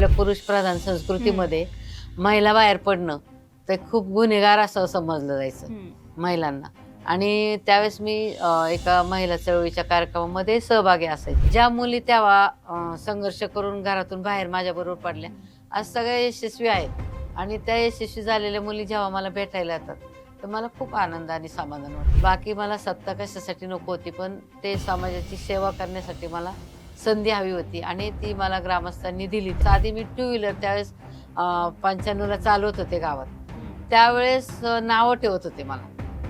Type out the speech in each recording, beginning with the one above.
आपल्या पुरुष प्रधान संस्कृतीमध्ये महिला बाहेर पडणं ते खूप गुन्हेगार असं समजलं जायचं महिलांना. आणि त्यावेळेस मी एका महिला चळवळीच्या कार्यक्रमामध्ये सहभागी असायचे. ज्या मुली तेव्हा संघर्ष करून घरातून बाहेर माझ्याबरोबर पडल्या, आज सगळ्या यशस्वी आहेत. आणि त्या यशस्वी झालेल्या मुली जेव्हा मला भेटायला येतात तर मला खूप आनंद आणि समाधान वाटतं. बाकी मला सत्ता कशासाठी नको होती, पण ते समाजाची सेवा करण्यासाठी मला संधी हवी होती आणि ती मला ग्रामस्थांनी दिली. आधी मी टू व्हीलर त्यावेळेस 95ला चालवत होते गावात. त्यावेळेस नावं ठेवत होते मला,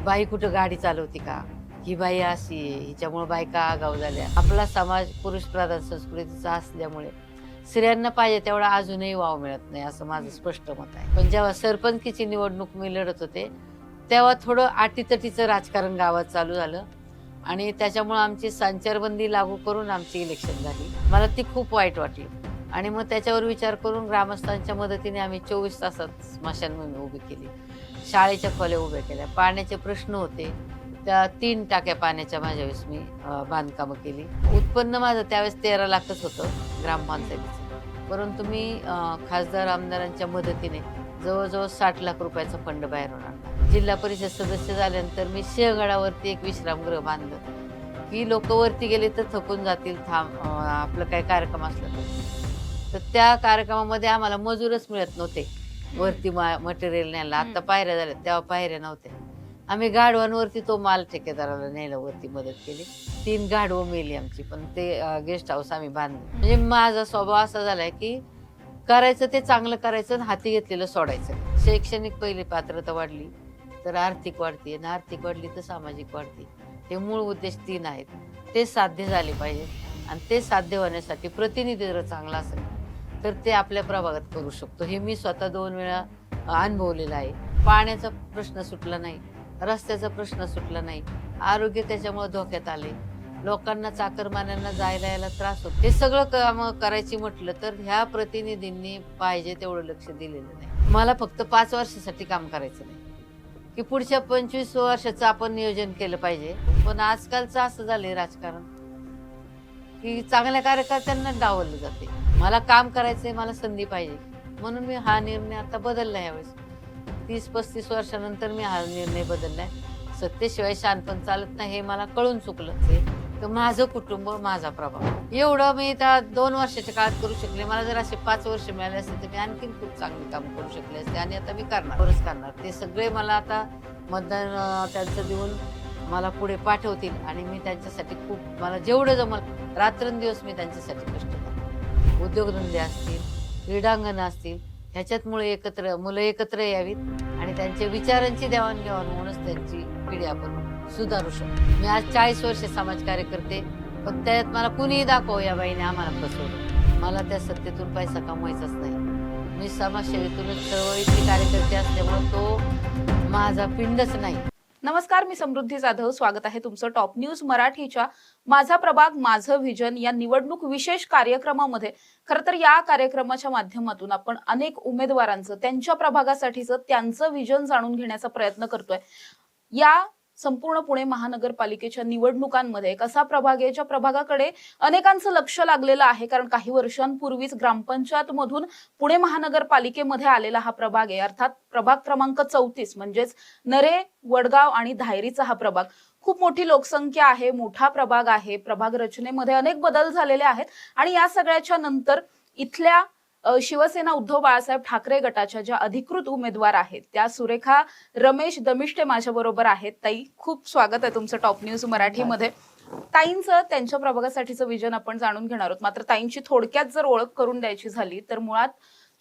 बाई कुठं गाडी चालवती का, ही बाई अशी आहे, हिच्यामुळे बायका आगाऊ झाल्या. आपला समाज पुरुष प्रधान संस्कृतीचा असल्यामुळे स्त्रियांना पाहिजे तेवढा अजूनही वाव मिळत नाही, असं माझं स्पष्ट मत आहे. पण जेव्हा सरपंचकीची निवडणूक मी लढत होते तेव्हा थोडं अटीतटीचं राजकारण गावात चालू झालं आणि त्याच्यामुळे आमची संचारबंदी लागू करून आमची इलेक्शन झाली. मला ती खूप वाईट वाटली आणि मग त्याच्यावर विचार करून ग्रामस्थांच्या मदतीने आम्ही 24 तासात स्मशानभूमी उभी केली, शाळेच्या खोल्या उभ्या केल्या. पाण्याचे प्रश्न होते, त्या 3 टाक्या पाण्याच्या माझ्या वेळेस मी बांधकामं केली. उत्पन्न माझं त्यावेळेस 13 लाखच होतं ग्रामपंचायतीचं, परंतु मी खासदार आमदारांच्या मदतीने जवळजवळ 60 लाख रुपयाचा फंड बाहेर होणार. जिल्हा परिषद सदस्य झाल्यानंतर मी सिंहगडावरती एक विश्रामगृह बांधलं की लोक वरती गेले तर थकून जातील, आपलं काही कार्यक्रम असला तर त्या कार्यक्रमामध्ये आम्हाला मजूरच मिळत नव्हते वरती मटेरियल न्यायला. आता पायऱ्या झाल्या, तेव्हा पायऱ्या नव्हत्या. आम्ही गाढवांवरती तो माल ठेकेदाराला न्यायला वरती मदत केली. 3 गाढवं मेली आमची, पण ते गेस्ट हाऊस आम्ही बांधलं. म्हणजे माझा स्वभाव असा झालाय की करायचं ते चांगलं करायचं आणि हाती घेतलेलं सोडायचं. शैक्षणिक पहिली पात्रता वाढली तर आर्थिक वाढते आणि आर्थिक वाढली तर सामाजिक वाढते. हे मूळ उद्देश 3 आहेत, ते साध्य झाले पाहिजे. आणि ते साध्य होण्यासाठी प्रतिनिधी जर चांगला असेल तर ते आपल्या प्रभागात करू शकतो. हे मी स्वतः 2 वेळा अनुभवलेलं आहे. पाण्याचा प्रश्न सुटला नाही, रस्त्याचा प्रश्न सुटला नाही, आरोग्य त्याच्यामुळे धोक्यात आले, लोकांना चाकरमान्यांना जायला यायला त्रास होतो. हे सगळं काम करायची म्हटलं तर ह्या प्रतिनिधींनी पाहिजे तेवढं लक्ष दिलेलं नाही. मला फक्त 5 वर्षासाठी काम करायचं नाही की पुढच्या 25 वर्षाचं आपण नियोजन केलं पाहिजे. पण आजकालचं असं झालंय राजकारण की चांगल्या कार्यकर्त्यांना डावललं जाते. मला काम करायचंय, मला संधी पाहिजे, म्हणून मी हा निर्णय आता बदलला. यावेळेस 30-35 वर्षानंतर मी हा निर्णय बदललाय. सत्तेशिवाय शानपण चालत नाही हे मला कळून चुकलं. तर माझं कुटुंब, माझा प्रभाव, एवढं मी त्या 2 वर्षाच्या काळात करू शकले. मला जर असे 5 वर्ष मिळाले असते तर मी आणखीन खूप चांगले काम करू शकले असते आणि आता मी करणार. ते सगळे मला आता मतदान त्यांचं देऊन मला पुढे पाठवतील आणि मी त्यांच्यासाठी खूप, मला जेवढं जमल रात्रंदिवस मी त्यांच्यासाठी कष्ट करणार. उद्योगधंदे असतील, क्रीडांगण असतील, ह्याच्यात मुलं एकत्र यावीत आणि त्यांच्या विचारांची देवाणघेवाण होऊनच त्यांची पिढी आपण सुधारू शकतो. मी आज 40 वर्ष समाजकार्य करते, पण त्यात मला कुणीही दाखव या बाईने आम्हाला फसवलं. मला त्या सत्तेतून पैसा कमवायचाच नाही. मी समाजसेवेतूनच चळवळीची कार्यकर्ते असल्यामुळे तो माझा पिंडच नाही. नमस्कार, मी समृद्धी जाधव. स्वागत आहे तुमचं टॉप न्यूज मराठीच्या माझा प्रभाग माझं व्हिजन या निवडणूक विशेष कार्यक्रमामध्ये. खरं तर या कार्यक्रमाच्या माध्यमातून आपण अनेक उमेदवारांचं, त्यांच्या प्रभागासाठीचं त्यांचं व्हिजन जाणून घेण्याचा प्रयत्न करतोय. या संपूर्ण पुणे महानगरपालिकेच्या निवडणुकांमध्ये कसा प्रभाग आहे, ज्या प्रभागाकडे अनेकांचं लक्ष लागलेलं आहे, कारण काही वर्षांपूर्वीच ग्रामपंचायत मधून पुणे महानगरपालिकेमध्ये आलेला हा प्रभाग आहे. अर्थात प्रभाग क्रमांक 34 म्हणजेच नरे, वडगाव आणि धायरीचा हा प्रभाग. खूप मोठी लोकसंख्या आहे, मोठा प्रभाग आहे. प्रभाग रचनेमध्ये अनेक बदल झालेले आहेत आणि या सगळ्याच्या नंतर इथल्या शिवसेना उद्धव बाळासाहेब ठाकरे गटाच्या ज्या अधिकृत उमेदवार आहेत त्या सुरेखा रमेश दमिष्टे माझ्या बरोबर आहेत. ताई, खूप स्वागत आहे तुमचं टॉप न्यूज मराठीमध्ये. ताईंचं, त्यांच्या प्रभागासाठीचं विजन आपण जाणून घेणार आहोत. मात्र ताईंची थोडक्यात जर ओळख करून द्यायची झाली तर मुळात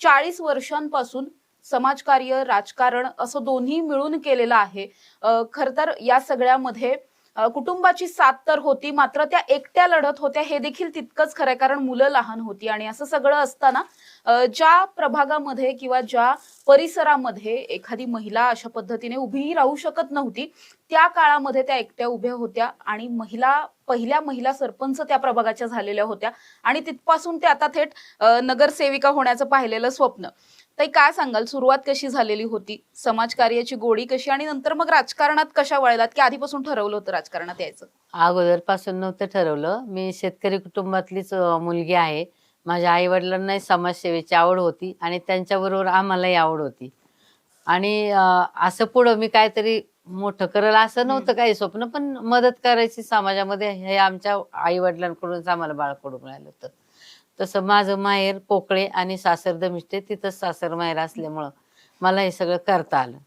40 वर्षांपासून समाजकार्य, राजकारण असं दोन्ही मिळून केलेलं आहे. खरं तर या सगळ्यामध्ये कुटुंबाची साथ तर होती, मात्र त्या एकट्या लढत होत्या हे देखील तितकंच खरंय, कारण मुलं लहान होती. आणि असं सगळं असताना ज्या प्रभागामध्ये किंवा ज्या परिसरामध्ये एखादी महिला अशा पद्धतीने उभी राहू शकत नव्हती, त्या काळामध्ये त्या एकट्या उभ्या होत्या आणि पहिल्या महिला सरपंच त्या प्रभागाच्या झालेल्या होत्या आणि तिथपासून ते आता थेट नगरसेविका होण्याचं पाहिलेलं स्वप्न. ताई, काय सांगाल, सुरुवात कशी झालेली होती, समाजकार्याची गोडी कशी, आणि नंतर मग राजकारणात कशा वळलात, की आधीपासून ठरवलं होतं राजकारणात यायचं? अगोदरपासून नव्हतं ठरवलं. मी शेतकरी कुटुंबातलीच मुलगी आहे. माझ्या आई वडिलांनाही समाजसेवेची आवड होती आणि त्यांच्याबरोबर आम्हालाही आवड होती. आणि असं पुढं मी काहीतरी मोठं करेल असं नव्हतं काही स्वप्न, पण मदत करायची समाजामध्ये हे आमच्या आई वडिलांकडूनच आम्हाला बाळकडू मिळालं होतं. तसं माझं माहेर पोकळे आणि सासर दमिष्टे, तिथंच सासर माहेर असल्यामुळं मला हे सगळं करता आलं.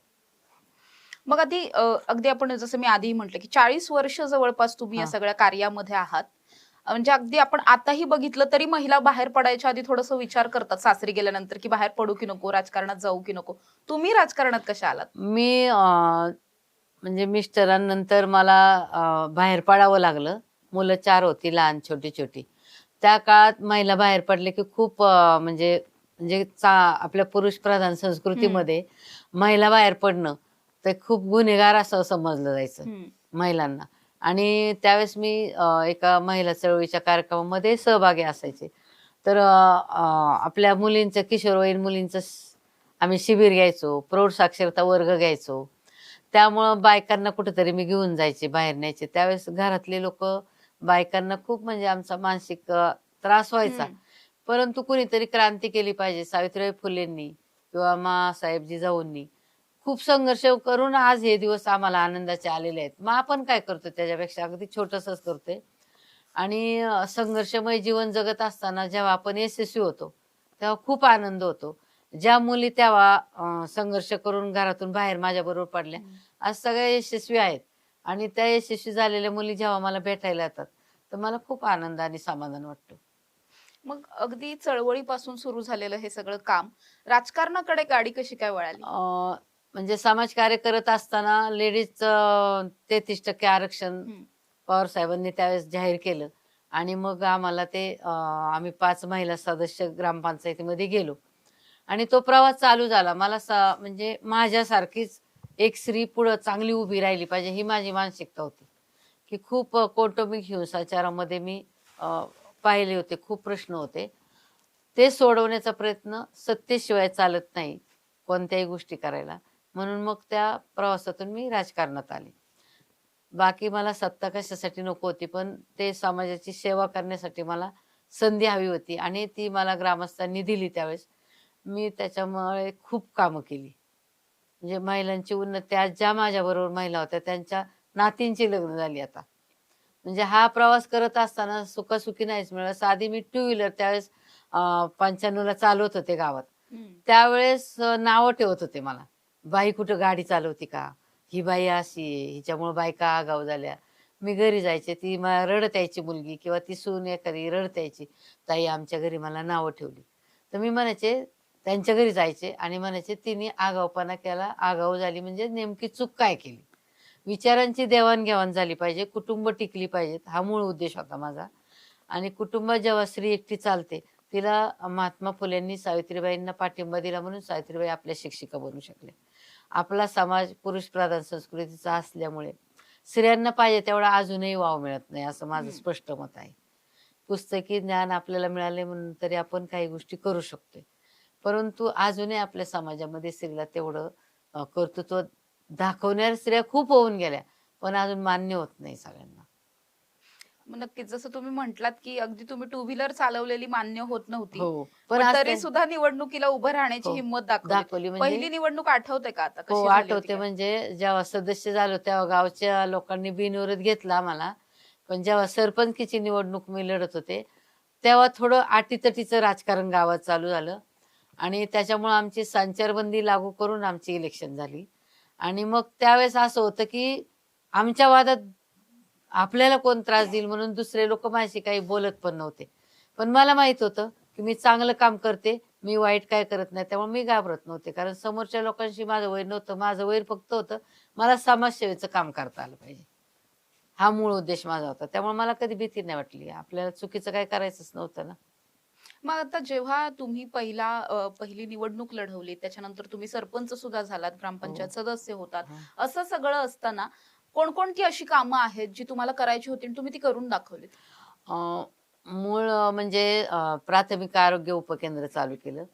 मग अगदी आपण जसं मी आधी म्हटलं, की 40 वर्ष जवळपास तुम्ही या हा. सगळ्या कार्यामध्ये आहात. म्हणजे अगदी आपण आताही बघितलं तरी महिला बाहेर पडायच्या आधी थोडंसं विचार करतात सासरी गेल्यानंतर, की बाहेर पडू की नको, राजकारणात जाऊ की नको. तुम्ही राजकारणात कशा आलात? मी म्हणजे मिस्टरांनंतर मला बाहेर पडावं लागलं. मुलं 4 होती लहान छोटी-छोटी. त्या काळात महिला बाहेर पडले की खूप म्हणजे म्हणजे आपल्या पुरुषप्रधान हं, संस्कृतीमध्ये महिला बाहेर पडणं ते खूप गुन्हेगार असं समजलं जायचं हं, महिलांना. आणि त्यावेळेस मी एका महिला चळवळीच्या कार्यक्रमामध्ये सहभागी असायचे. तर आपल्या मुलींचं किशोरवयीन मुलींचं आम्ही शिबिर घ्यायचो, प्रौढ साक्षरता वर्ग घ्यायचो. त्यामुळं बायकांना कुठेतरी मी घेऊन जायचे, बाहेर न्यायचे. त्यावेळेस घरातले लोकं बायकांना खूप म्हणजे आमचा मानसिक त्रास व्हायचा. हं. परंतु कुणीतरी क्रांती केली पाहिजे. सावित्रीबाई फुलेंनी किंवा माँसाहेब जिजाऊंनी खूप संघर्ष करून आज हे दिवस आम्हाला आनंदाचे आलेले आहेत. मग आपण काय करतो त्याच्यापेक्षा अगदी छोटंसंच करतोय. आणि संघर्षमय जीवन जगत असताना जेव्हा आपण यशस्वी होतो, तेव्हा खूप आनंद होतो. ज्या मुली तेव्हा संघर्ष करून घरातून बाहेर माझ्याबरोबर पडल्या, आज सगळ्या यशस्वी आहेत. आणि त्या यशस्वी झालेल्या मुली जेव्हा मला भेटायला येतात, तर मला खूप आनंद आणि समाधान वाटतं. मग अगदी चळवळीपासून सुरू झालेलं हे सगळं काम राजकारणाकडे गाडी कशी काय वळाली? म्हणजे समाजकार्य करत असताना लेडीजचं 33% आरक्षण हं, पवार साहेबांनी त्यावेळेस जाहीर केलं आणि मग आम्हाला ते आम्ही 5 महिला सदस्य ग्रामपंचायतीमध्ये गेलो आणि तो प्रवास चालू झाला. मला म्हणजे माझ्यासारखीच एक स्त्री पुढं चांगली उभी राहिली पाहिजे ही माझी मानसिकता होती, की खूप कौटुंबिक हिंसाचारामध्ये मी अ, पाहिले होते. खूप प्रश्न होते. ते सोडवण्याचा प्रयत्न सत्तेशिवाय चालत नाही, कोणत्याही गोष्टी करायला. म्हणून मग त्या प्रवासातून मी राजकारणात आले. बाकी मला सत्ता कशासाठी नको होती, पण ते समाजाची सेवा करण्यासाठी मला संधी हवी होती आणि ती मला ग्रामस्थांनी दिली त्यावेळेस. मी त्याच्यामुळे खूप कामं केली. म्हणजे महिलांची उन्नती आज ज्या माझ्याबरोबर महिला होत्या, त्यांच्या नातींची लग्न झाली आता. म्हणजे हा प्रवास करत असताना सुखासुखी नाहीच मिळालं. साधी मी टू व्हीलर त्यावेळेस 95ला चालवत होते गावात. हं. त्यावेळेस नावं ठेवत होते मला. "बाई कुठं गाडी चालवते का? ही बाई अशी आहे, हिच्यामुळं बायका आगाऊ झाल्या." मी घरी जायचे, ती मला रडत यायची मुलगी किंवा ती सून एखादी रडत यायची, "ताई आमच्या घरी मला नावं ठेवली." तर मी म्हणायचे त्यांच्या घरी जायचे आणि म्हणायचे, "तिने आगाऊपणा केला, आगाऊ झाली म्हणजे नेमकी चूक काय केली?" विचारांची देवाण झाली पाहिजे, कुटुंब टिकली पाहिजेत, हा मूळ उद्देश होता माझा. आणि कुटुंबात जेव्हा स्त्री एकटी चालते, तिला महात्मा फुलेंनी सावित्रीबाईंना पाठिंबा दिला म्हणून सावित्रीबाई आपल्या शिक्षिका बनू शकल्या. आपला समाज पुरुषप्रधान संस्कृतीचा असल्यामुळे स्त्रियांना पाहिजे तेवढा अजूनही वाव मिळत नाही, असं माझं हं. स्पष्ट मत आहे. पुस्तकी ज्ञान आपल्याला मिळाले म्हणून तरी आपण काही गोष्टी करू शकतोय. परंतु अजूनही आपल्या समाजामध्ये स्त्रीला तेवढं कर्तृत्व दाखवणाऱ्या स्त्रिया खूप होऊन गेल्या, पण अजून मान्य होत नाही सगळ्यांना. मग नक्कीच जसं तुम्ही म्हटलात, की अगदी तुम्ही टू व्हीलर चालवलेली मान्य होत नव्हती. हो, पण पण आज तरी ते सुद्धा निवडणुकीला उभं राहण्याची हो, हिंमत दाखवलीत. दाखवली म्हणजे पहिली निवडणूक आठवते का आता? हो, कशी झाली होती आठवते काय? म्हणजे जेव्हा सदस्य झालो तेव्हा गावच्या लोकांनी बिनविरोध घेतला आम्हाला. पण जेव्हा सरपंचकीची निवडणूक मी लढत होते, तेव्हा थोडं अटीतटीचं राजकारण गावात चालू झालं आणि त्याच्यामुळं आमची संचारबंदी लागू करून आमची इलेक्शन झाली आणि मग त्यावेळेस असं होतं, की आमच्या वादात आपल्याला कोण त्रास देईल म्हणून दुसरे लोकं माझ्याशी काही बोलत पण नव्हते. पण मला माहीत होतं, की मी चांगलं काम करते, मी वाईट काय करत नाही. त्यामुळे मी घाबरत नव्हते. कारण समोरच्या लोकांशी माझं वैर नव्हतं. माझं वैर फक्त होतं, मला समाजसेवेचं काम करता आलं पाहिजे. हा मूळ उद्देश माझा होता. त्यामुळे मला कधी भीती नाही वाटली. आपल्याला चुकीचं काही करायचंच नव्हतं ना. मग आता जेव्हा तुम्ही पहिली निवडणूक लढवली, त्याच्यानंतर तुम्ही सरपंच सुद्धा झालात, हो. ग्रामपंचायत सदस्य होतात. हां. असं सगळं असताना कोणकोणती अशी कामं आहेत, जी तुम्हाला करायची होती आणि तुम्ही ती करून दाखवलीत? अ, मूळ म्हणजे प्राथमिक आरोग्य उपकेंद्र चालू केलं,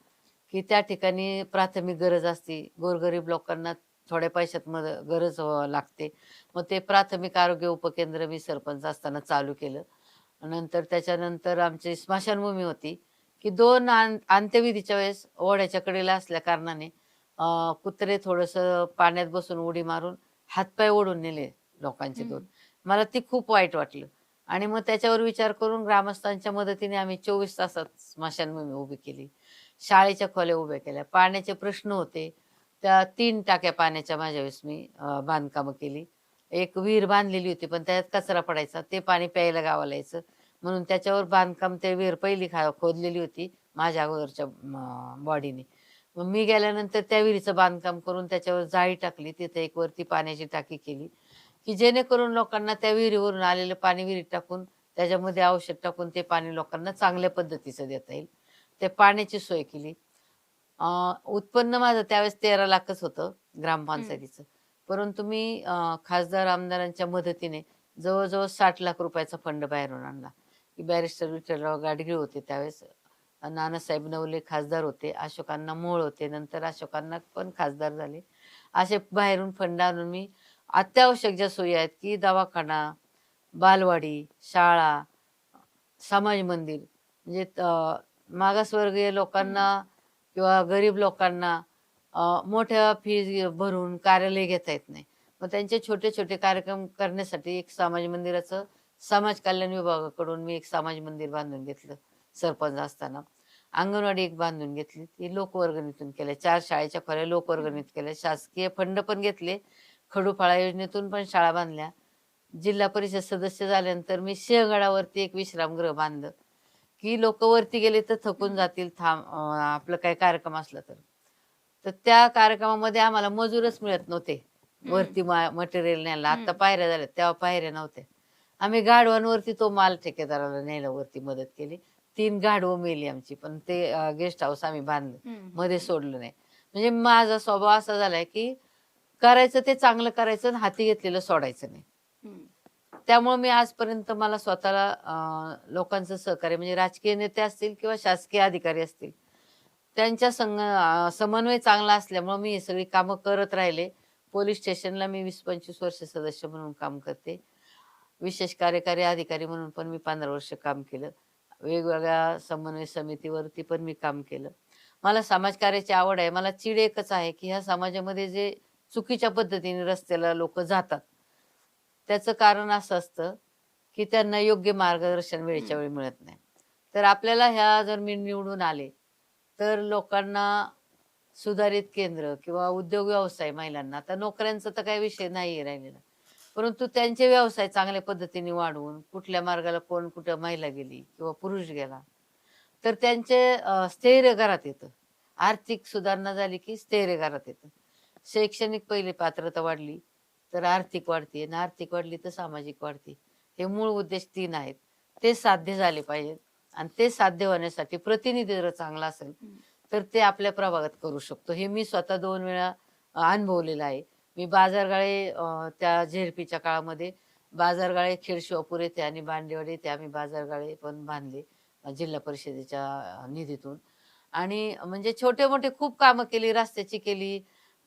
की त्या ठिकाणी प्राथमिक गरज असते. गोरगरीब लोकांना थोड्या पैशात गरज लागते. मग ते प्राथमिक आरोग्य उपकेंद्र मी सरपंच असताना चालू केलं. नंतर त्याच्यानंतर आमची स्मशानभूमी होती, की दोन अंत्यविधीच्या वेळेस ओढ्याच्या कडेला असल्या कारणाने कुत्रे थोडस पाण्यात बसून उडी मारून हातपाय ओढून नेले लोकांचे दोन. मला ती खूप वाईट वाटलं. आणि मग त्याच्यावर विचार करून ग्रामस्थांच्या मदतीने आम्ही 24 तासात स्मशानभूमी उभी केली, शाळेच्या खोल्या उभ्या केल्या. पाण्याचे प्रश्न होते, त्या 3 टाक्या पाण्याच्या माझ्या वेळेस मी बांधकामं केली. एक विहीर बांधलेली होती, पण त्यात कचरा पडायचा, ते पाणी प्यायला गावाला यायचं. म्हणून त्याच्यावर बांधकाम, ते विहीर पहिली खोदलेली होती माझ्या अगोदरच्या बॉडीने. मग मी गेल्यानंतर त्या विहिरीचं बांधकाम करून त्याच्यावर जाळी टाकली, तिथे एक वरती पाण्याची टाकी केली, की जेणेकरून लोकांना त्या विहिरीवरून आलेलं पाणी विहिरीत टाकून त्याच्यामध्ये औषध टाकून ते पाणी लोकांना चांगल्या पद्धतीचं देता येईल. ते पाण्याची सोय केली. उत्पन्न माझं त्यावेळेस 13 लाखच होतं ग्रामपंचायतीचं. परंतु मी खासदार आमदारांच्या मदतीने जवळजवळ 60 लाख रुपयाचा फंड बाहेरून आणला. की बॅरिस्टर विठ्ठलराव गाडगीळ होते त्यावेळेस, नानासाहेब नवले खासदार होते, अशोकांना मोळ होते, नंतर अशोकांना पण खासदार झाले. असे बाहेरून फंड आणून मी अत्यावश्यक ज्या सोयी आहेत की दवाखाना, बालवाडी, शाळा, समाज मंदिर, म्हणजे मागासवर्गीय लोकांना किंवा गरीब लोकांना मोठ्या फीज भरून कार्यालय घेता येत नाही. मग त्यांचे छोटे छोटे कार्यक्रम करण्यासाठी एक समाज मंदिराचं, समाज कल्याण विभागाकडून मी एक समाज मंदिर बांधून घेतलं सरपंच असताना. अंगणवाडी एक बांधून घेतली, ती लोकवर्गणीतून केल्या. 4 शाळेच्या खोल्या लोकवर्गणीत केल्या. शासकीय फंड पण घेतले, खडूफाळा योजनेतून पण शाळा बांधल्या. जिल्हा परिषद सदस्य झाल्यानंतर मी सिंहगडावरती एक विश्रामगृह बांधलं, की लोक वरती गेले तर थकून जातील, आपलं काही कार्यक्रम असला तर. तर त्या कार्यक्रमामध्ये आम्हाला मजूरच मिळत नव्हते वरती मटेरियल न्यायला. आता पायऱ्या झाल्या, तेव्हा पायऱ्या नव्हत्या. आम्ही गाढवांवरती तो माल ठेकेदाराला न्यायला वरती मदत केली. 3 गाढवं मेली आमची, पण ते गेस्ट हाऊस आम्ही बांधलं, मध्ये सोडलं नाही. म्हणजे माझा स्वभाव असा झालाय की करायचं ते चांगलं करायचं आणि हाती घेतलेलं सोडायचं नाही. त्यामुळे मी आजपर्यंत मला स्वतःला लोकांचं सहकार्य, म्हणजे राजकीय नेते असतील किंवा शासकीय अधिकारी असतील, त्यांच्या समन्वय चांगला असल्यामुळे मी ही सगळी कामं करत राहिले. पोलीस स्टेशनला मी 20-25 वर्ष सदस्य म्हणून काम करते. विशेष कार्यकारी अधिकारी म्हणून पण मी 15 वर्ष काम केलं. वेगवेगळ्या समन्वय समितीवरती पण मी काम केलं. मला समाजकार्याची आवड आहे. मला चीड एकच आहे की ह्या समाजामध्ये जे चुकीच्या पद्धतीने रस्त्याला लोक जातात, त्याचं कारण असं असतं की त्यांना योग्य मार्गदर्शन वेळेच्या वेळी मिळत नाही. तर आपल्याला ह्या जर मी निवडून आले तर लोकांना सुधारित केंद्र किंवा उद्योग व्यवसाय, महिलांना, आता नोकऱ्यांचा तर काही विषय नाही राहिलेला, परंतु त्यांचे व्यवसाय चांगल्या पद्धतीने वाढवून, कुठल्या मार्गाला कोण कुठं महिला गेली किंवा पुरुष गेला तर त्यांचे स्थैर्य घरात येतं. आर्थिक सुधारणा झाली की स्थैर्य घरात येतं. शैक्षणिक पहिली पात्रता वाढली तर आर्थिक वाढते, आणि आर्थिक वाढली तर सामाजिक वाढते. हे मूळ उद्देश 3 आहेत. ते साध्य झाले पाहिजेत, आणि ते साध्य होण्यासाठी प्रतिनिधी जर चांगला असेल तर ते आपल्या प्रभागात करू शकतो. हे मी स्वतः 2 वेळा अनुभवलेलं आहे. मी बाजारगाळे, त्या झेडपीच्या काळामध्ये बाजारगाळे खेडशिवापूर येथे आणि बांडेवाडी येथे आम्ही बाजारगाळे पण बांधले जिल्हा परिषदेच्या निधीतून. आणि म्हणजे छोटे मोठे खूप कामं केली, रस्त्याची केली,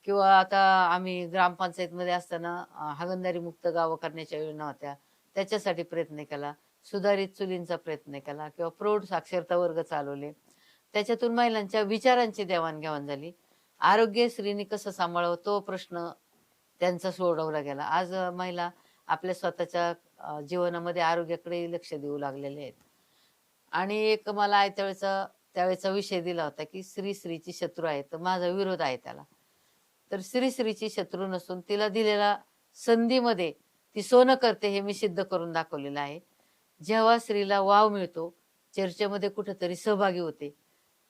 किंवा आता आम्ही ग्रामपंचायतमध्ये असताना हागणदारी मुक्त गावं करण्याच्या योजना होत्या, त्याच्यासाठी प्रयत्न केला. सुधारित चुलींचा प्रयत्न केला, किंवा प्रौढ साक्षरता वर्ग चालवले. त्याच्यातून महिलांच्या विचारांची देवाणघेवाण झाली. आरोग्यश्रीनी कसं सांभाळावं तो प्रश्न त्यांचा सोडवला गेला. आज महिला आपल्या स्वतःच्या जीवनामध्ये आरोग्याकडे लक्ष देऊ लागलेले आहेत. आणि एक मला त्यावेळेचा विषय दिला होता की स्त्री स्त्रीची शत्रू आहे, तर माझा विरोध आहे त्याला. तर स्त्री स्त्रीची शत्रू नसून तिला दिलेल्या संधीमध्ये ती सोनं करते, हे मी सिद्ध करून दाखवलेलं आहे. जेव्हा स्त्रीला वाव मिळतो, चर्चेमध्ये कुठेतरी सहभागी होते,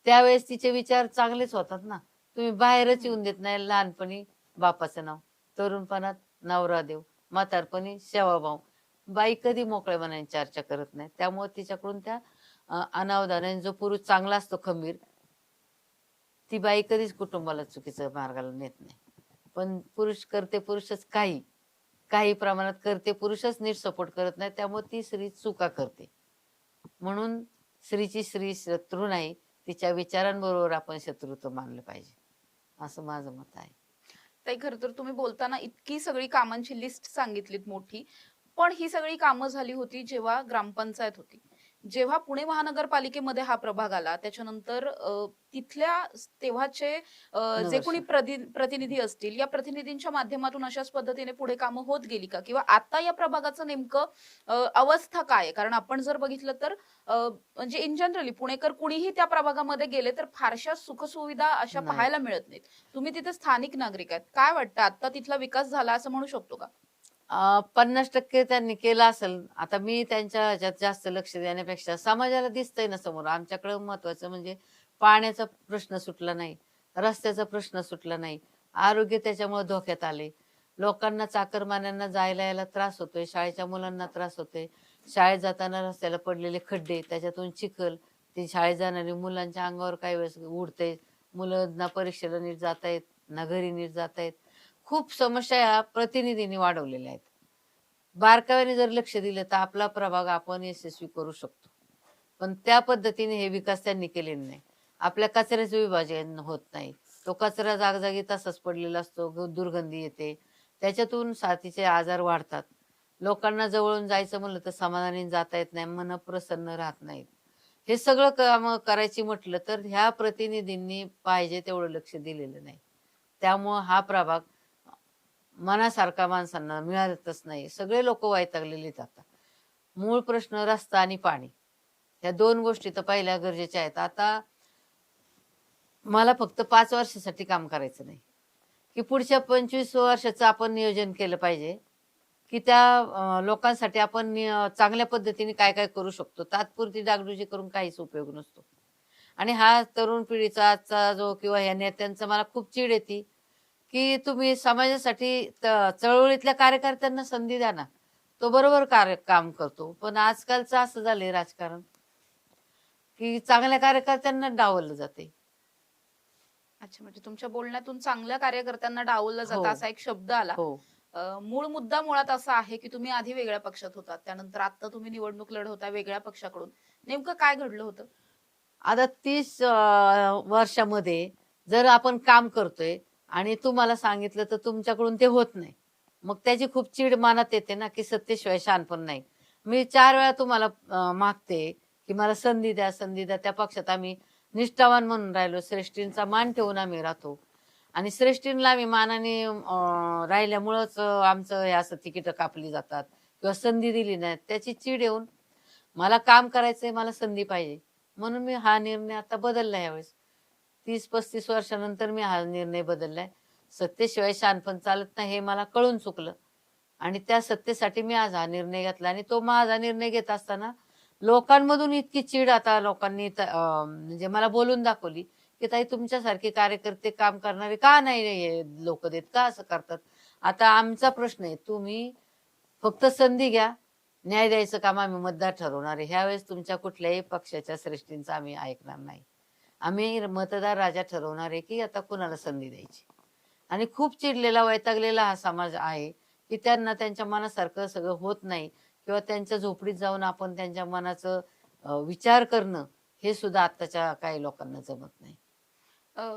त्यावेळेस तिचे विचार चांगलेच होतात ना. तुम्ही बाहेरच येऊन देत नाही. लहानपणी बापाचं नाव, तरुणपणात नवरा देव, म्हातारपणी सेवाभाव. बाई कधी मोकळ्या मनाने चर्चा करत नाही. त्यामुळे तिच्याकडून त्या अनावधानाने, जो पुरुष चांगला असतो खंबीर, ती बाई कधीच कुटुंबाला चुकीच्या मार्गाला नेत नाही. पण पुरुष करते, पुरुषच काही प्रमाणात करते, पुरुषच नीट सपोर्ट करत नाही. त्यामुळे ती स्त्री चुका करते. म्हणून स्त्रीची स्त्री शत्रू नाही, तिच्या विचारांबरोबर आपण शत्रुत्व मानलं पाहिजे, असं माझं मत आहे. ताई, खरं तर तुम्ही बोलताना इतकी सगळी कामांची लिस्ट सांगितलीत मोठी, पण ही सगळी कामं झाली होती जेव्हा ग्रामपंचायत होती. जेव्हा पुणे महानगरपालिकेमध्ये हा प्रभाग आला त्याच्यानंतर तिथल्या तेव्हाचे जे कोणी नगरसेवक. प्रतिनिधी असतील या प्रतिनिधींच्या माध्यमातून अशाच पद्धतीने पुढे कामं होत गेली का? किंवा आता या प्रभागाचं नेमकं अवस्था काय आहे? कारण आपण जर बघितलं तर म्हणजे इन जनरली पुणेकर कुणीही त्या प्रभागामध्ये गेले तर फारशा सुखसुविधा अशा नाही. पाहायला मिळत नाहीत. तुम्ही तिथे स्थानिक नागरिक आहेत. काय वाटतं आता तिथला विकास झाला असं म्हणू शकतो का? 50% त्यांनी केलं असेल. आता मी त्यांच्या ह्याच्यात जास्त लक्ष देण्यापेक्षा समाजाला दिसतंय ना समोर. आमच्याकडे महत्वाचं म्हणजे पाण्याचा प्रश्न सुटला नाही, रस्त्याचा प्रश्न सुटला नाही, आरोग्य त्याच्यामुळे धोक्यात आले. लोकांना चाकरमान्यांना जायला यायला त्रास होतोय, शाळेच्या मुलांना त्रास होतोय. शाळेत जाताना रस्त्याला पडलेले खड्डे, त्याच्यातून चिखल, ते शाळेत जाणारी मुलांच्या अंगावर काही वेळेस उडतंय. मुलं ना परीक्षेला नीट जातायत, ना घरी नीट जातायत. खूप समस्या ह्या प्रतिनिधींनी वाढवलेल्या आहेत. बारकाव्याने जर लक्ष दिलं तर आपला प्रभाग आपण यशस्वी करू शकतो. पण त्या पद्धतीने हे विकास त्यांनी केलेले नाही. आपल्या कचऱ्याचं विभाजन होत नाही. तो कचरा जागोजागी तसाच पडलेला असतो. दुर्गंधी येते. त्याच्यातून साथीचे आजार वाढतात. लोकांना जवळून जायचं म्हणलं तर समाधानी जाता येत नाही. मन प्रसन्न राहत नाहीत. हे सगळं कामं करायची म्हटलं तर ह्या प्रतिनिधींनी पाहिजे तेवढं लक्ष दिलेलं नाही. त्यामुळं हा प्रभाग मनासारखा माणसांना मिळतच नाही. सगळे लोक वैतागलेले आहेत आता. मूळ प्रश्न रस्ता आणि पाणी. या 2 गोष्टी तर पहिल्या गरजेच्या आहेत. आता मला फक्त 5 वर्षासाठी काम करायचं नाही, की पुढच्या 25 वर्षाचं आपण नियोजन केलं पाहिजे, की त्या लोकांसाठी आपण चांगल्या पद्धतीने काय-काय करू शकतो. तात्पुरती डागडुजी करून काहीच उपयोग नसतो. आणि हा तरुण पिढीचा आजचा जो किंवा या नेत्यांचा मला खूप चीड येते, की तुम्ही समाजासाठी चळवळीतल्या कार्यकर्त्यांना संधी द्या ना. तो बरोबर काम करतो. पण आजकालचं असं झालंय राजकारण, की चांगल्या कार्यकर्त्यांना डावललं जाते. अच्छा, म्हणजे तुमच्या बोलण्यातून चांगल्या कार्यकर्त्यांना डावललं हो, जातं असा एक शब्द आला. हो. मूळ मुद्दा मुळात असा आहे, की तुम्ही आधी वेगळ्या पक्षात होतात. त्यानंतर आता तुम्ही निवडणूक लढवता वेगळ्या पक्षाकडून. नेमकं काय घडलं होतं? आता 30 वर्षामध्ये जर आपण काम करतोय आणि तुम्हाला सांगितलं तर तुमच्याकडून ते होत नाही. मग त्याची खूप चीड मनात येते ना, की सत्तेशिवाय शहाणपण नाही. मी 4 वेळा तुम्हाला मागते, की मला संधी द्या, संधी द्या. त्या पक्षात आम्ही निष्ठावान म्हणून राहिलो. श्रेष्ठींचा मान ठेवून आम्ही राहतो. आणि श्रेष्ठींना आम्ही मानाने राहिल्यामुळंच आमचं हे असं तिकीटं कापली जातात किंवा संधी दिली नाही. त्याची चीड येऊन मला काम करायचंय, मला संधी पाहिजे. म्हणून मी हा निर्णय आता बदलला यावेळेस. 30-35 वर्षानंतर मी हा निर्णय बदललाय. सत्तेशिवाय शहाणपण चालत नाही हे मला कळून चुकलं. आणि त्या सत्तेसाठी मी आज हा निर्णय घेतला आणि तो माझा निर्णय घेत असताना लोकांमधून इतकी चीड आता लोकांनी म्हणजे मला बोलून दाखवली, की ताई तुमच्यासारखे कार्यकर्ते काम करणारे का नाही हे लोकं देत? का असं करतात? आता आमचा प्रश्न आहे, तुम्ही फक्त संधी घ्या. न्याय द्यायचं काम आम्ही मतदार ठरवणार आहे. ह्यावेळेस तुमच्या कुठल्याही पक्षाच्या श्रेष्ठींचं आम्ही ऐकणार नाही. आम्ही मतदार राजा ठरवणार आहे, की आता कुणाला संधी द्यायची. आणि खूप चिडलेला, वैतागलेला हा समाज आहे, की त्यांना त्यांच्या मनासारखं सगळं होत नाही किंवा त्यांच्या झोपडीत जाऊन आपण त्यांच्या मनाचं विचार करणं, हे सुद्धा आत्ताच्या काही लोकांना जमत नाही.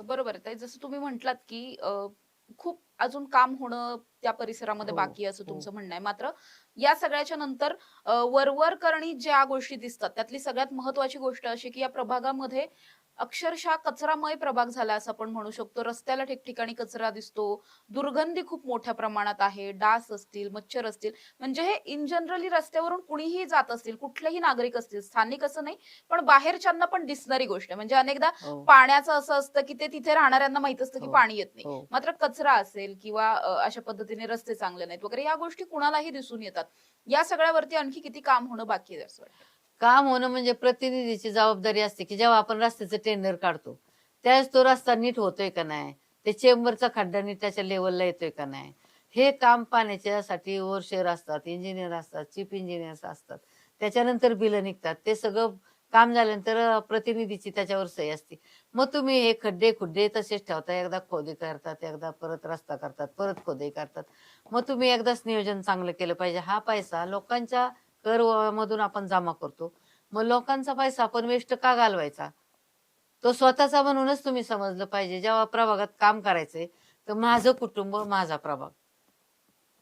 बरोबर आहे ताई. जसं तुम्ही म्हटलात, की खूप अजून काम होणं त्या परिसरामध्ये हो, बाकी आहे असं हो. तुमचं म्हणणं आहे. मात्र या सगळ्याच्या नंतर वरवर करणी ज्या गोष्टी दिसतात त्यातली सगळ्यात महत्त्वाची गोष्ट अशी, की या प्रभागामध्ये अक्षरशः कचरामय प्रभाग झाला असं आपण म्हणू शकतो. रस्त्याला ठिकठिकाणी कचरा दिसतो. दुर्गंधी खूप मोठ्या प्रमाणात आहे. डास असतील, मच्छर असतील. म्हणजे हे इन जनरली रस्त्यावरून कुणीही जात असतील, कुठलेही नागरिक असतील, स्थानिक असं नाही, पण बाहेरच्यांना पण दिसणारी गोष्ट आहे. म्हणजे अनेकदा हो, पाण्याचं असं असतं, की ते तिथे राहणाऱ्यांना माहीत असतं, की हो, पाणी येत नाही. हो. मात्र कचरा असेल किंवा अशा पद्धतीने रस्ते चांगले नाहीत वगैरे या गोष्टी कुणालाही दिसून येतात. या सगळ्यावरती आणखी किती काम होणं बाकी आहे असं वाटतं? काम होणं म्हणजे प्रतिनिधीची जबाबदारी असते, की जेव्हा आपण रस्त्याचं टेंडर काढतो, त्यावेळेस तो रस्ता नीट होतोय का नाही? ते चेंबरचा खड्डा नीट त्याच्या लेव्हलला येतोय का नाही? हे काम पाण्याच्यासाठी ओव्हरशेअर असतात, इंजिनिअर असतात, चीफ इंजिनिअर्स असतात. त्याच्यानंतर बिलं निघतात. ते सगळं काम झाल्यानंतर प्रतिनिधीची त्याच्यावर सही असते. मग तुम्ही हे खड्डे-खुड्डे तसेच ठेवता. एकदा खोदी करतात, एकदा परत रस्ता करतात, परत खोदी करतात. मग तुम्ही एकदाच नियोजन चांगलं केलं पाहिजे. हा पैसा लोकांच्या मधून आपण जमा करतो. मग लोकांचा पैसा आपण वेस्ट का घालवायचा? तो स्वतःचा म्हणूनच तुम्ही समजलं पाहिजे. जेव्हा प्रभागात काम करायचंय, तर माझं कुटुंब, माझा प्रभाग.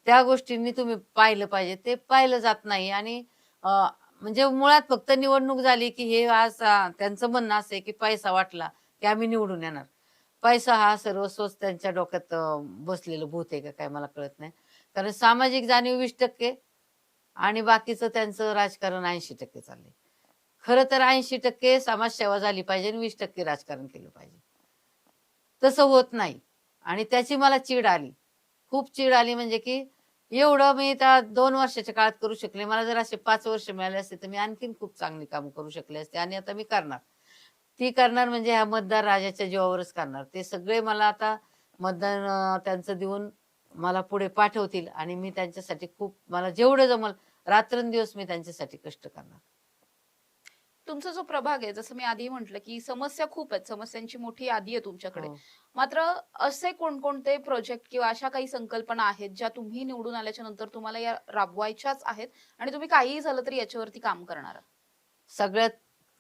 त्या गोष्टींनी तुम्ही पाहिलं पाहिजे. ते पाहिलं जात नाही आणि म्हणजे मुळात फक्त निवडणूक झाली की हे आज त्यांचं म्हणणं असं आहे की पैसा वाटला की आम्ही निवडून येणार. पैसा हा सर्वस्वच त्यांच्या डोक्यात बसलेलं भूत आहे का काय मला कळत नाही. कारण सामाजिक जाणीव 20% आणि बाकीचं त्यांचं राजकारण 80% चाललंय. खरं तर 80% समाजसेवा झाली पाहिजे आणि 20% राजकारण केलं पाहिजे. तसं होत नाही आणि त्याची मला चीड आली. खूप चीड आली म्हणजे की एवढं मी त्या 2 वर्षाच्या काळात करू शकले. मला जर असे 5 वर्ष मिळाले असते तर मी आणखीन खूप चांगली कामं करू शकले असते आणि आता मी करणार. ती करणार म्हणजे ह्या मतदार राजाच्या जीवावरच करणार. ते सगळे मला आता मतदान त्यांचं देऊन मला पुढे पाठवतील आणि मी त्यांच्यासाठी खूप मला जेवढं जमल रात्रंदिवस मी त्यांच्यासाठी कष्ट करणार. तुमचा जो प्रभाग आहे, जसं मी आधी म्हटलं की समस्या खूप आहेत, समस्यांची मोठी यादी आहे तुमच्याकडे. हो. मात्र असे कोणकोणते प्रोजेक्ट किंवा अशा काही संकल्पना आहेत ज्या तुम्ही निवडून आल्याच्या नंतर तुम्हाला या राबवायच्याच आहेत आणि तुम्ही काहीही झालं तरी याच्यावरती काम करणार आहात? सगळ्यात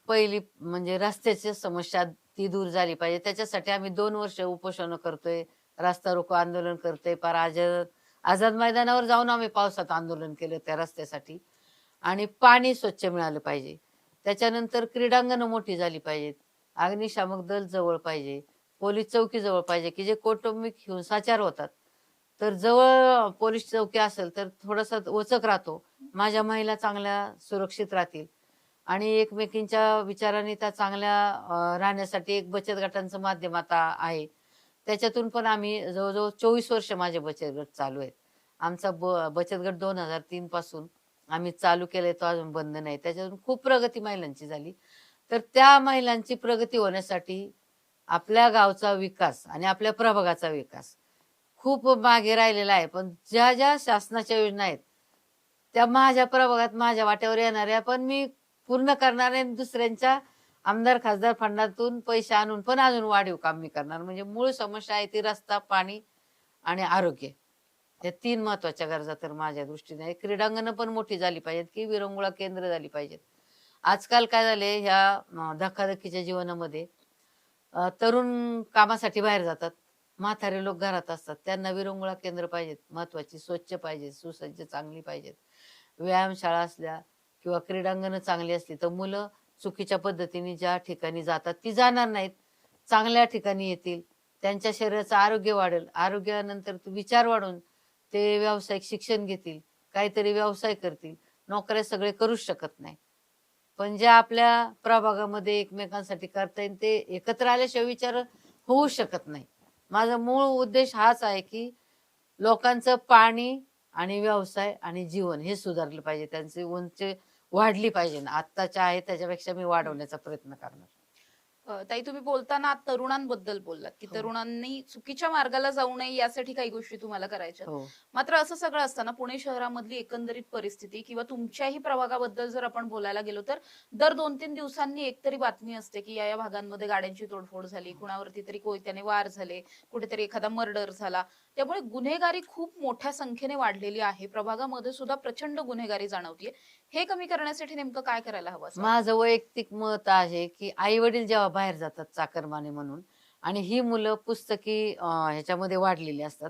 पहिली म्हणजे रस्त्याची समस्या ती दूर झाली पाहिजे. त्याच्यासाठी आम्ही 2 वर्ष उपोषण करतोय, रास्ता रोको आंदोलन करतोय. पार आझाद आझाद मैदानावर जाऊन आम्ही पावसात आंदोलन केलं त्या रस्त्यासाठी. आणि पाणी स्वच्छ मिळालं पाहिजे. त्याच्यानंतर क्रीडांगणं मोठी झाली पाहिजेत. अग्निशामक दल जवळ पाहिजे. पोलीस चौकी जवळ पाहिजे, की जे कौटुंबिक हिंसाचार होतात. तर जवळ पोलीस चौकी असेल तर थोडासा वचक राहतो. माझ्या महिला चांगल्या सुरक्षित राहतील. आणि एकमेकींच्या विचाराने त्या चांगल्या राहण्यासाठी एक बचत गटांचं माध्यम आता आहे. त्याच्यातून पण आम्ही जवळ-जवळ 24 वर्ष माझे बचत गट चालू आहेत. आमचा बचत गट 2003 पासून आम्ही चालू केलंय, तो अजून बंद नाही. त्याच्यातून खूप प्रगती महिलांची झाली. तर त्या महिलांची प्रगती होण्यासाठी आपल्या गावचा विकास आणि आपल्या प्रभागाचा विकास खूप मागे राहिलेला आहे. पण ज्या शासनाच्या योजना आहेत, त्या माझ्या प्रभागात माझ्या वाट्यावर येणाऱ्या पण मी पूर्ण करणार आहे आणि दुसऱ्यांच्या आमदार, खासदार फंडातून पैसे आणून पण अजून वाढीव काम मी करणार. म्हणजे मूळ समस्या आहे ती रस्ता, पाणी आणि आरोग्य. या 3 महत्त्वाच्या गरजा तर माझ्या दृष्टीने आहे. क्रीडांगणं पण मोठी झाली पाहिजेत, की विरंगुळा केंद्र झाली पाहिजेत. आजकाल काय झालंय ह्या धकाधकीच्या जीवनामध्ये तरुण कामासाठी बाहेर जातात. म्हातारे लोक घरात असतात. त्यांना विरंगुळा केंद्र पाहिजेत, महत्त्वाची, स्वच्छ पाहिजेत, सुसज्ज चांगली पाहिजेत. व्यायामशाळा असल्या किंवा क्रीडांगणं चांगली असली तर मुलं चुकीच्या पद्धतीने ज्या ठिकाणी जातात ती जाणार नाहीत. चांगल्या ठिकाणी येतील. त्यांच्या शरीराचं आरोग्य वाढेल. आरोग्यानंतर विचार वाढून ते व्यावसायिक शिक्षण घेतील. काहीतरी व्यवसाय करतील. नोकऱ्या सगळे करूच शकत नाही. पण जे आपल्या प्रभागामध्ये एकमेकांसाठी करता येईल ते एकत्र आल्याशिवाय विचार होऊ शकत नाही. माझा मूळ उद्देश हाच आहे, की लोकांचं पाणी आणि व्यवसाय आणि जीवन हे सुधारलं पाहिजे. त्यांची उंची वाढली पाहिजे. आत्ताच्या आहे त्याच्यापेक्षा मी वाढवण्याचा प्रयत्न करणार. ताई, तुम्ही बोलताना तरुणांबद्दल बोललात, की हो, तरुणांनी चुकीच्या मार्गाला जाऊ नये यासाठी काही गोष्टी तुम्हाला करायच्या. हो, मात्र असं सगळं असताना पुणे शहरामधली एकंदरीत परिस्थिती किंवा तुमच्याही प्रभागाबद्दल जर आपण बोलायला गेलो तर दर 2-3 दिवसांनी एकतरी बातमी असते, की या भागांमध्ये गाड्यांची तोडफोड झाली, कुणावरती तरी कोयत्याने वार झाले, कुठेतरी एखादा मर्डर झाला. त्यामुळे गुन्हेगारी खूप मोठ्या संख्येने वाढलेली आहे. प्रभागामध्ये सुद्धा प्रचंड गुन्हेगारी जाणवतीये. हे कमी करण्यासाठी नेमकं काय करायला हवं असं वाटतं? माझं वैयक्तिक मत आहे, की आई-वडील जेव्हा बाहेर जातात चाकरमानी म्हणून आणि ही मुलं पुस्तकी ह्याच्यामध्ये वाढलेली असतात.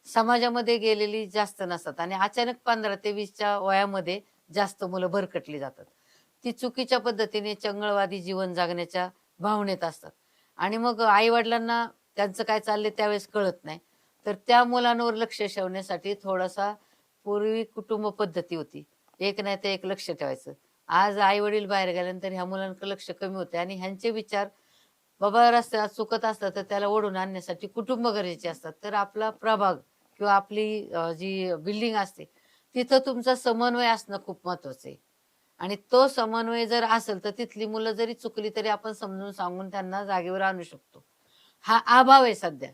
समाजामध्ये गेलेली जास्त नसतात आणि अचानक 15 ते 20च्या वयामध्ये जास्त मुलं भरकटली जातात. ती चुकीच्या पद्धतीने चंगळवादी जीवन जगण्याच्या भावनेत असतात आणि मग आई-वडिलांना त्यांचं काय चाललंय त्यावेळेस कळत नाही. तर त्या मुलांवर लक्ष ठेवण्यासाठी थोडासा पूर्वी कुटुंब पद्धती होती. एक नाही तर एक लक्ष ठेवायचं. आज आई-वडील बाहेर गेल्यानंतर ह्या मुलांकडे लक्ष कमी होते आणि ह्यांचे विचार बाबा रस्त्यात चुकत असतात तर त्याला ओढून आणण्यासाठी कुटुंब गरजेचे असतात. तर आपला प्रभाग किंवा आपली जी बिल्डिंग असते तिथं तुमचा समन्वय असणं खूप महत्वाचं आहे. आणि तो समन्वय जर असेल तर तिथली मुलं जरी चुकली तरी आपण समजून सांगून त्यांना जागेवर आणू शकतो. हा अभाव आहे सध्या.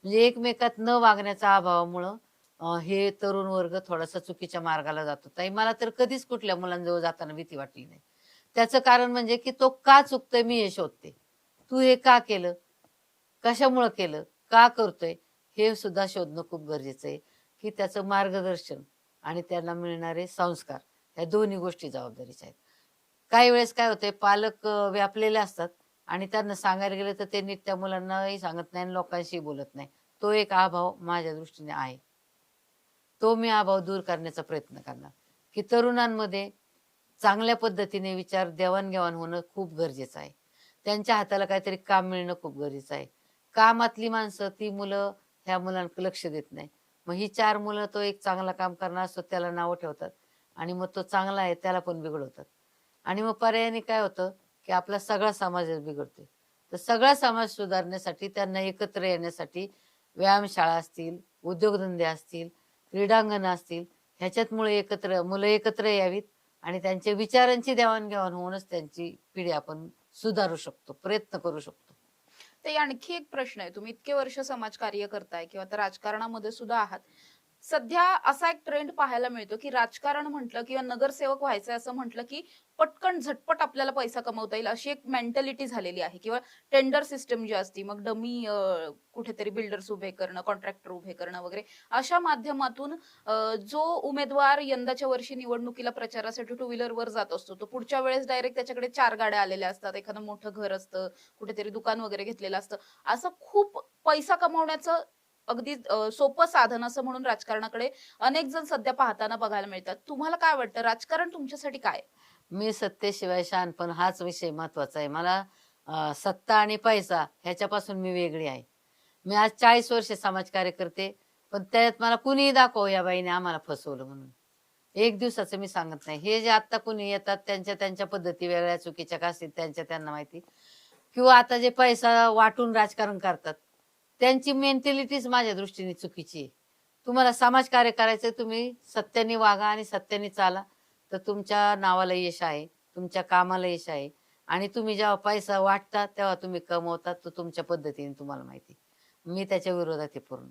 म्हणजे एकमेकात न वागण्याच्या अभावामुळं हे तरुण वर्ग थोडासा चुकीच्या मार्गाला जातो. ताई मला तर कधीच कुठल्या मुलांजवळ जाताना भीती वाटली नाही. त्याचं कारण म्हणजे की तो का चुकतोय मी हे शोधते. तू हे का केलं? कशामुळं केलं? का करतोय? हे सुद्धा शोधणं खूप गरजेचं आहे, की त्याचं मार्गदर्शन आणि त्यांना मिळणारे संस्कार ह्या दोन्ही गोष्टी जबाबदारीच्या आहेत. काही वेळेस काय होतंय पालक व्यापलेले असतात आणि त्यांना सांगायला गेलं तर ते नीट त्या मुलांनाही सांगत नाही आणि लोकांशीही बोलत नाही. तो एक अभाव माझ्या दृष्टीने आहे. तो मी अभाव दूर करण्याचा प्रयत्न करणार, की तरुणांमध्ये चांगल्या पद्धतीने विचार देवाणघेवाण होणं खूप गरजेचं आहे. त्यांच्या हाताला काहीतरी काम मिळणं खूप गरजेचं आहे. कामातली माणसं ती मुलं ह्या मुलांकडे लक्ष देत नाही. मग ही 4 मुलं तो एक चांगला काम करणार असतो त्याला नावं ठेवतात आणि मग तो चांगला आहे त्याला पण बिघडवतात. आणि मग पर्यायाने काय होतं, की आपला सगळा समाजच बिघडतोय. तर सगळा समाज सुधारण्यासाठी त्यांना एकत्र येण्यासाठी व्यायामशाळा असतील, उद्योगधंदे असतील, क्रीडांगणं असतील, ह्याच्यात मुलं एकत्र यावीत आणि त्यांच्या विचारांची देवाणघेवाण होऊनच त्यांची पिढी आपण सुधारू शकतो, प्रयत्न करू शकतो. ते आणखी एक प्रश्न आहे. तुम्ही इतके वर्ष समाजकार्य करताय किंवा आता राजकारणामध्ये सुद्धा आहात. सध्या असा एक ट्रेंड पाहायला मिळतो, की राजकारण म्हटलं किंवा नगरसेवक व्हायचंय असं म्हटलं, की पटकन झटपट आपल्याला पैसा कमवता येईल अशी एक मेंटॅलिटी झालेली आहे किंवा टेंडर सिस्टम जी असते, मग डमी कुठेतरी बिल्डर्स उभे करणं, कॉन्ट्रॅक्टर उभे करणं वगैरे अशा माध्यमातून जो उमेदवार यंदाच्या वर्षी निवडणुकीला प्रचारासाठी टू व्हीलरवर जात असतो, तो पुढच्या वेळेस डायरेक्ट त्याच्याकडे 4 गाड्या आलेल्या असतात, एखादं मोठं घर असतं, कुठेतरी दुकान वगैरे घेतलेलं असतं. असं खूप पैसा कमवण्याचं अगदी सोपं साधन असं म्हणून राजकारणाकडे अनेक जण सध्या पाहताना बघायला मिळतात. तुम्हाला काय वाटतं राजकारण तुमच्यासाठी काय? मी सत्तेशिवाय शहाणपण हाच विषय महत्वाचा आहे. मला सत्ता आणि पैसा ह्याच्यापासून मी वेगळी आहे. मी आज 40 वर्ष समाजकार्य करते, पण त्यात मला कुणीही दाखव या बाईने आम्हाला फसवलं म्हणून. एक दिवसाचं मी सांगत नाही. हे जे आता कुणी येतात त्यांच्या त्यांच्या पद्धती वेगळ्या चुकीच्या का असतील त्यांच्या त्यांना माहिती. किंवा आता जे पैसा वाटून राजकारण करतात, त्यांची मेंटॅलिटीच माझ्या दृष्टीने चुकीची आहे. तुम्हाला समाजकार्य करायचंय, तुम्ही सत्याने वागा आणि सत्याने चाला, तर तुमच्या नावाला यश आहे, तुमच्या कामाला यश आहे आणि तुम्ही जेव्हा पैसा वाटता, तेव्हा तुम्ही कमवतात, तो तुमच्या पद्धतीने तुम्हाला माहिती. मी त्याच्या विरोधात आहे पूर्ण.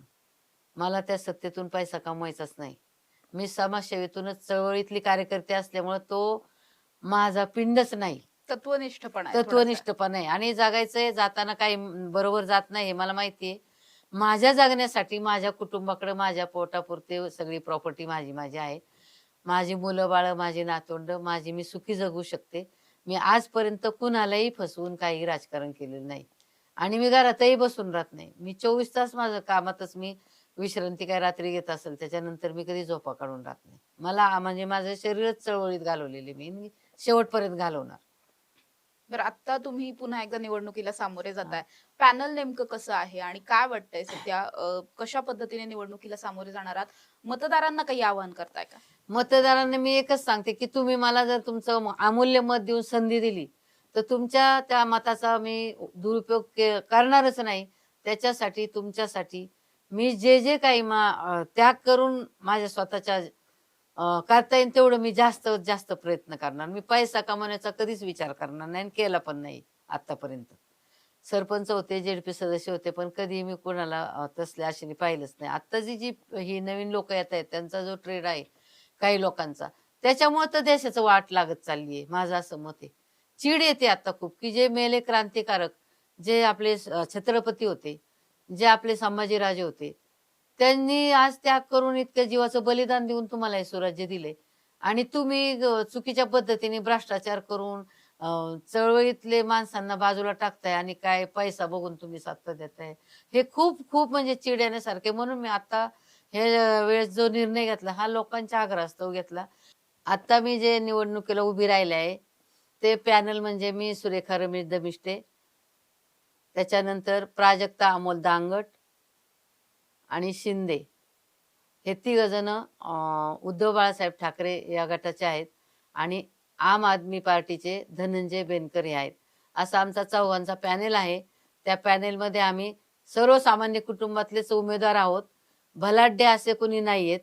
मला त्या सत्तेतून पैसा कमवायचाच नाही. मी समाजसेवेतूनच चळवळीतली कार्यकर्ते असल्यामुळे तो माझा पिंडच नाही. तत्वनिष्ठपणा आहे थोडासा. तत्वनिष्ठपणा आहे आणि जगायचंय जाताना काही बरोबर जात नाही हे मला माहितीये. माझ्या जगण्यासाठी माझ्या कुटुंबाकडे माझ्या पोटापुरते सगळी प्रॉपर्टी माझी आहे. माझी मुलं-बाळं, माझी नातवंड, माझी मी सुखी जगू शकते. मी आजपर्यंत कुणालाही फसवून काही राजकारण केलेलं नाही. आणि मी घरातही बसून राहत नाही. मी 24 तास माझं कामातच मी विश्रांती काय रात्री घेत असेल, त्याच्यानंतर मी कधी झोपा काढून राहत नाही. मला म्हणजे माझं शरीरच चळवळीत घालवलेले मी शेवटपर्यंत घालवणार. बरं आता तुम्ही पुन्हा एकदा निवडणुकीला सामोरे जाताय. पॅनल नेमकं कसं आहे आणि काय वाटतंय सध्या कशा पद्धतीने निवडणुकीला सामोरे जाणार आहात? मतदारांना काही आवाहन करताय का? मतदारांना मी एकच सांगते, की तुम्ही मला जर तुमचं अमूल्य मत देऊन संधी दिली, तर तुमच्या त्या मताचा मी दुरुपयोग करणारच नाही. त्याच्यासाठी तुमच्यासाठी मी जे काही त्याग करून माझ्या स्वतःच्या करता येईल तेवढं मी जास्तीत जास्त प्रयत्न करणार. मी पैसा कमवण्याचा कधीच विचार करणार नाही आणि केला पण नाही आतापर्यंत. सरपंच होते, जेडपी सदस्य होते, पण कधी मी कोणाला तसल्या आशेने पाहिलंच नाही. आत्ताची जी ही नवीन लोक येत आहेत त्यांचा जो ट्रेड आहे काही लोकांचा, त्याच्यामुळे तर देशाचं वाट लागत चालली आहे, माझं असं मत आहे. चीड येते आता खूप, की जे मेले क्रांतिकारक, जे आपले छत्रपती होते, जे आपले संभाजीराजे होते, त्यांनी आज त्याग करून इतक्या जीवाचं बलिदान देऊन तुम्हाला हे स्वराज्य दिले आणि तुम्ही चुकीच्या पद्धतीने भ्रष्टाचार करून चळवळीतले माणसांना बाजूला टाकताय आणि काय पैसा बघून तुम्ही सत्ता देताय. हे खूप खूप म्हणजे चिड येण्यासारखे. म्हणून मी आता हे वेळेस जो निर्णय घेतला हा लोकांच्या आग्रहास्तव घेतला. आता मी जे निवडणुकीला उभी राहिले आहे ते पॅनल म्हणजे मी सुरेखा रमेश दमिष्टे, त्याच्यानंतर प्राजक्ता अमोल दांगट आणि शिंदे हे तिघजण उद्धव बाळासाहेब ठाकरे या गटाचे आहेत आणि आम आदमी पार्टीचे धनंजय बेनकर हे आहेत. असा आमचा चौघांचा पॅनेल आहे. त्या पॅनेलमध्ये आम्ही सर्वसामान्य कुटुंबातलेच उमेदवार आहोत. भलाढ्य असे कोणी नाहीयेत.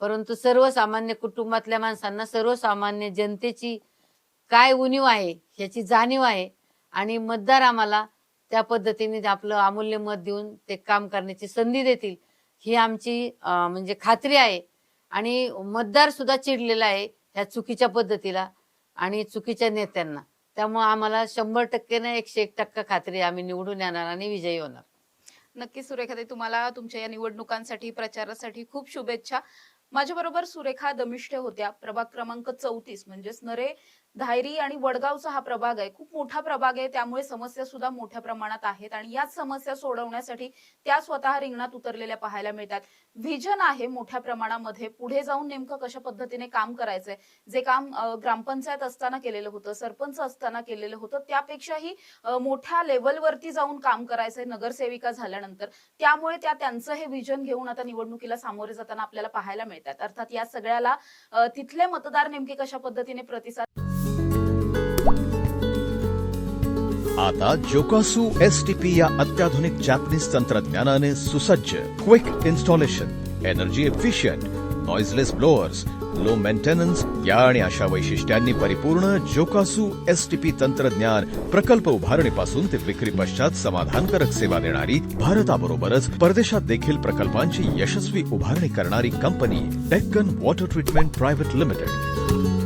परंतु सर्वसामान्य कुटुंबातल्या माणसांना सर्वसामान्य जनतेची काय उणीव आहे ह्याची जाणीव आहे आणि मतदार आम्हाला त्या पद्धतीने आपलं अमूल्य मत देऊन ते काम करण्याची संधी देतील ही आमची म्हणजे खात्री आहे. आणि मतदार सुद्धा चिडलेला आहे ह्या चुकीच्या पद्धतीला आणि चुकीच्या नेत्यांना. त्यामुळे आम्हाला 100% ना 101% खात्री आहे आम्ही निवडून येणार आणि विजयी होणार. नक्कीच सुरेखाताई, तुम्हाला तुमच्या या निवडणुकांसाठी प्रचारासाठी खूप शुभेच्छा. माझ्याबरोबर सुरेखा दमिष्टे होत्या, प्रभाग क्रमांक 34 म्हणजेच धायरी आणि वडगावचा हा प्रभाग आहे, खूप मोठा प्रभाग आहे, त्यामुळे समस्या सुद्धा मोठ्या प्रमाणात आहेत आणि याच समस्या सोडवण्यासाठी त्या स्वतः रिंगणात उतरलेल्या पाहायला मिळतात. व्हिजन आहे मोठ्या प्रमाणामध्ये, पुढे जाऊन नेमकं कशा पद्धतीने काम करायचंय, जे काम ग्रामपंचायत असताना केलेलं होतं, सरपंच असताना केलेलं होतं, त्यापेक्षाही मोठ्या लेवलवरती जाऊन काम करायचंय नगरसेविका झाल्यानंतर. त्यामुळे त्यांचं हे व्हिजन घेऊन आता निवडणुकीला सामोरे जाताना आपल्याला पाहायला मिळतात. अर्थात या सगळ्याला तिथले मतदार नेमके कशा पद्धतीने प्रतिसाद. आता जोकासू एसटीपी या अत्याधुनिक जॅपनीज तंत्रज्ञानाने सुसज्ज, quick installation, energy efficient, noiseless blowers, low maintenance या आणि अशा वैशिष्ट्यांनी परिपूर्ण जोकासू एसटीपी तंत्रज्ञान प्रकल्प उभारणीपासून ते विक्री पश्चात समाधानकारक सेवा देणारी, भारताबरोबरच परदेशात देखील प्रकल्पांची यशस्वी उभारणी करणारी company Deccan water treatment private limited.